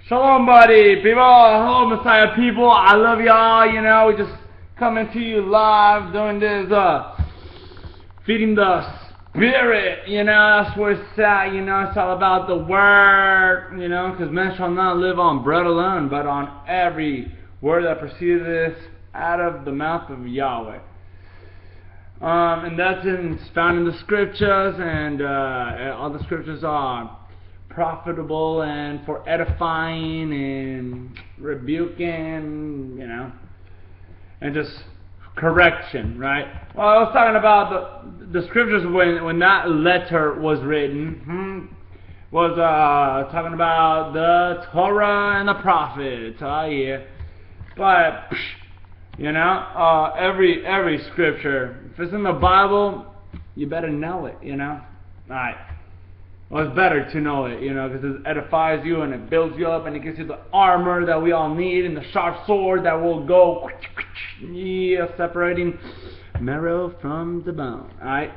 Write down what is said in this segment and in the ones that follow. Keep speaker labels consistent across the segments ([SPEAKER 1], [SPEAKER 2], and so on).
[SPEAKER 1] Shalom, buddy, people. Hello, Messiah people. I love y'all. You know, we just coming to you live doing this, feeding the spirit. You know, that's where it's at. You know, it's all about the word. You know, because man shall not live on bread alone, but on every word that proceedeth out of the mouth of Yahweh. And that's found in the scriptures, and all the scriptures are profitable and for edifying and rebuking, you know, and just correction, right? Well, I was talking about the scriptures when that letter was written, was talking about the Torah and the prophets, yeah. But, you know, every scripture, if it's in the Bible, you better know it, you know? Alright. Well, it's better to know it, you know, because it edifies you and it builds you up and it gives you the armor that we all need and the sharp sword that will go, yeah, separating marrow from the bone. Alright?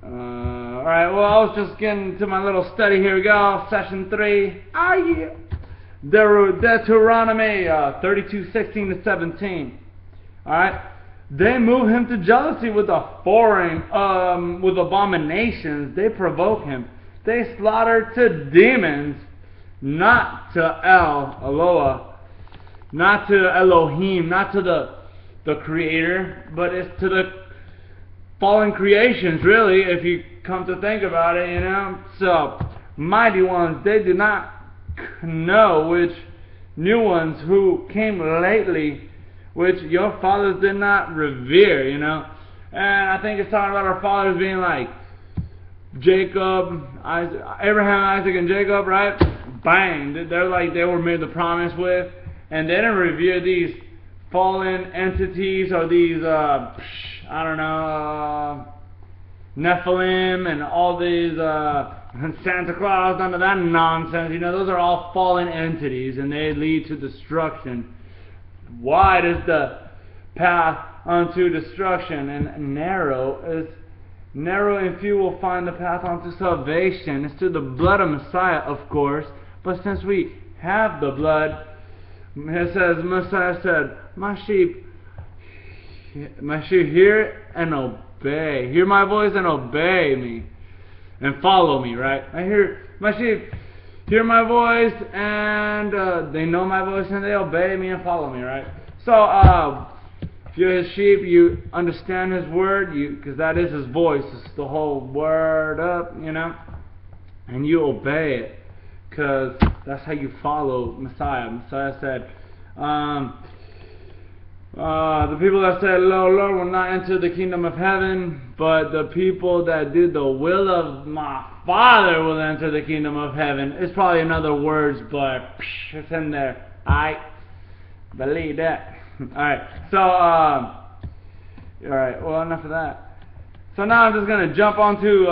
[SPEAKER 1] Alright, well, I was just getting to my little study. Here we go. Session 3. Ah, yeah. Deuteronomy 32:16 to 17. Alright? They move him to jealousy with with abominations. They provoke him. They slaughter to demons, not to Eloah, not to Elohim, not to the Creator, but it's to the fallen creations, really, if you come to think about it, you know. So, mighty ones, they do not know which new ones who came lately, which your fathers did not revere, you know. And I think it's talking about our fathers being like Jacob, Abraham, Isaac, and Jacob, right? Bang! They're like they were made the promise with, and they didn't revere these fallen entities or these, I don't know, Nephilim and all these Santa Claus, none of that nonsense. You know, those are all fallen entities, and they lead to destruction. Wide is the path unto destruction, and narrow and few will find the path unto salvation. It's through the blood of Messiah, of course. But since we have the blood, it says, Messiah said, my sheep hear and obey. Hear my voice and obey me, and follow me. Right? I hear my sheep hear my voice, and they know my voice, and they obey me and follow me, right? So, if you're his sheep, you understand his word, because that is his voice. It's the whole word up, you know? And you obey it, because that's how you follow Messiah. Messiah said, the people that said, Lord, Lord, will not enter the kingdom of heaven, but the people that do the will of my Father will enter the kingdom of heaven. It's probably in other words, but it's in there. I believe that. Alright, so, alright, well, enough of that. So now I'm just going to jump onto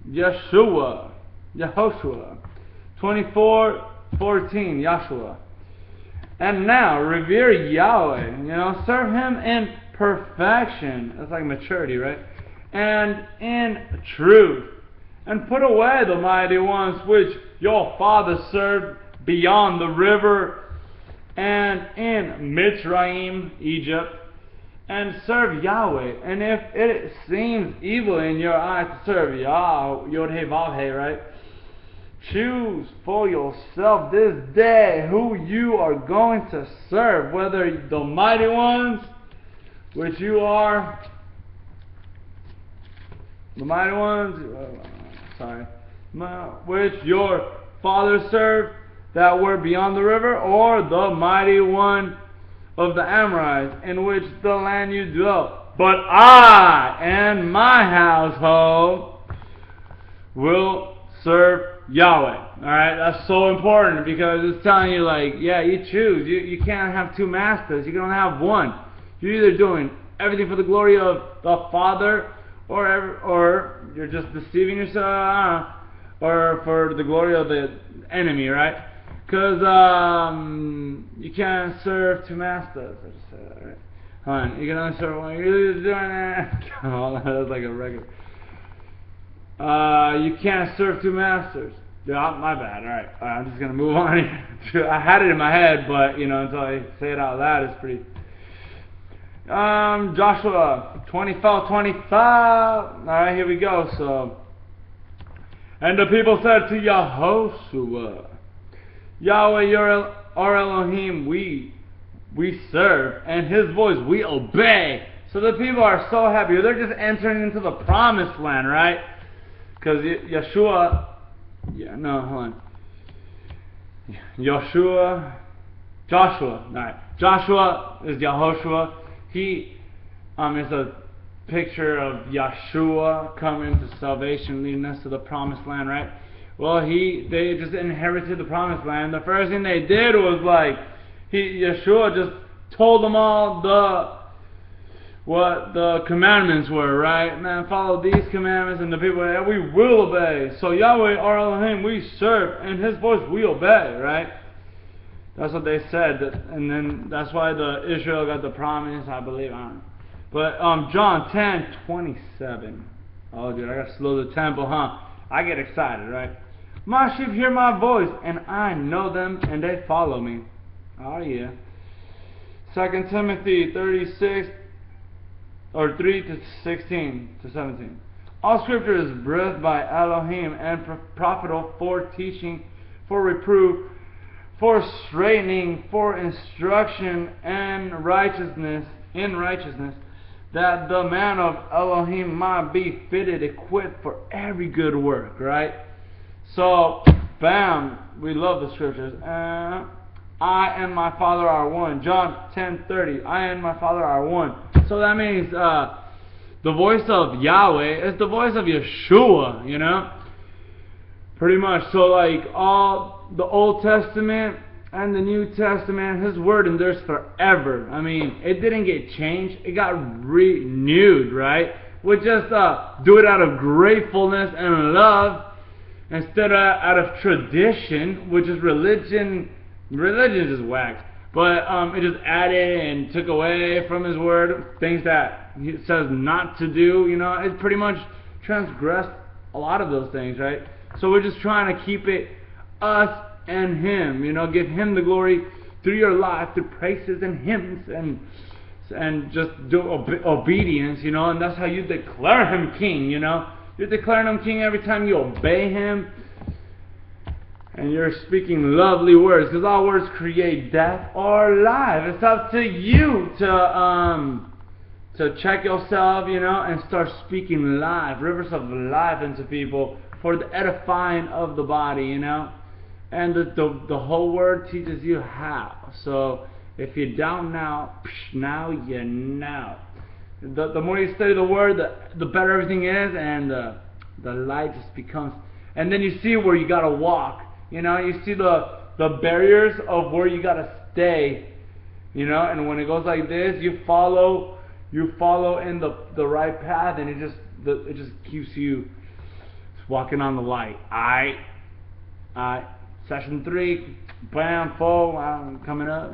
[SPEAKER 1] Yehoshua 24:14, Yahshua. And now, revere Yahweh, you know, serve him in perfection. That's like maturity, right? And in truth. And put away the mighty ones which your fathers served beyond the river and in Mitzrayim, Egypt. And serve Yahweh. And if it seems evil in your eyes to serve Yah, Yod-Heh-Vav-Heh, right? Choose for yourself this day who you are going to serve, whether the mighty ones, which you are, the mighty ones, which your fathers served that were beyond the river, or the mighty one of the Amorites, in which the land you dwell. But I and my household will serve Yahweh. Alright, that's so important, because it's telling you, like, yeah, you choose. You can't have two masters. You can only have one. You're either doing everything for the glory of the Father, or you're just deceiving yourself, or for the glory of the enemy, right? Because you can't serve two masters. I just said that, right? Hold on, you can only serve one. You're doing that. Oh, that's like a record. You can't serve two masters. Yeah, my bad. All right, I'm just gonna move on. I had it in my head, but until I say it out loud, it's pretty. Joshua 25. All right, here we go. So, and the people said to Yahoshua, Yahweh, you're our Elohim, we serve, and His voice we obey. So the people are so happy. They're just entering into the promised land, right? Because Joshua Joshua is Yahoshua. He is a picture of Yeshua coming to salvation, leading us to the promised land, right? Well, they just inherited the promised land. The first thing they did was Yeshua just told them all what the commandments were, right? Man, follow these commandments, and the people, we will obey. So Yahweh, our Elohim, we serve, and His voice we obey, right? That's what they said, and then that's why Israel got the promise, I believe. I don't know. But John 10:27. Oh, dude, I gotta slow the tempo, huh? I get excited, right? My sheep hear my voice, and I know them, and they follow me. Oh yeah. 2 Timothy 36. Or 3:16-17. All scripture is breathed by Elohim and profitable for teaching, for reproof, for straightening, for instruction and righteousness, that the man of Elohim might be fitted, equipped for every good work, right? So, bam, we love the scriptures. I and my Father are one. John 10:30. I and my Father are one. So that means the voice of Yahweh is the voice of Yeshua, pretty much. So all the Old Testament and the New Testament, His word endures forever. I mean, it didn't get changed, it got renewed, right? We just do it out of gratefulness and love instead of out of tradition, which is religion. Religion is just whack. But it just added and took away from His word things that He says not to do. It pretty much transgressed a lot of those things, right? So we're just trying to keep it us and Him. Give Him the glory through your life, through praises and hymns and just do obedience. And that's how you declare Him King. You're declaring Him King every time you obey Him. And you're speaking lovely words, because all words create death or life. It's up to you to check yourself, and start speaking life, rivers of life into people for the edifying of the body, And the whole word teaches you how. So if you don't now you know. The more you study the word, the better everything is, and the light just becomes. And then you see where you gotta walk. You see the barriers of where you gotta stay, and when it goes like this, you follow in the right path, and it just keeps you walking on the light. Alright, session 3, bam, 4, coming up.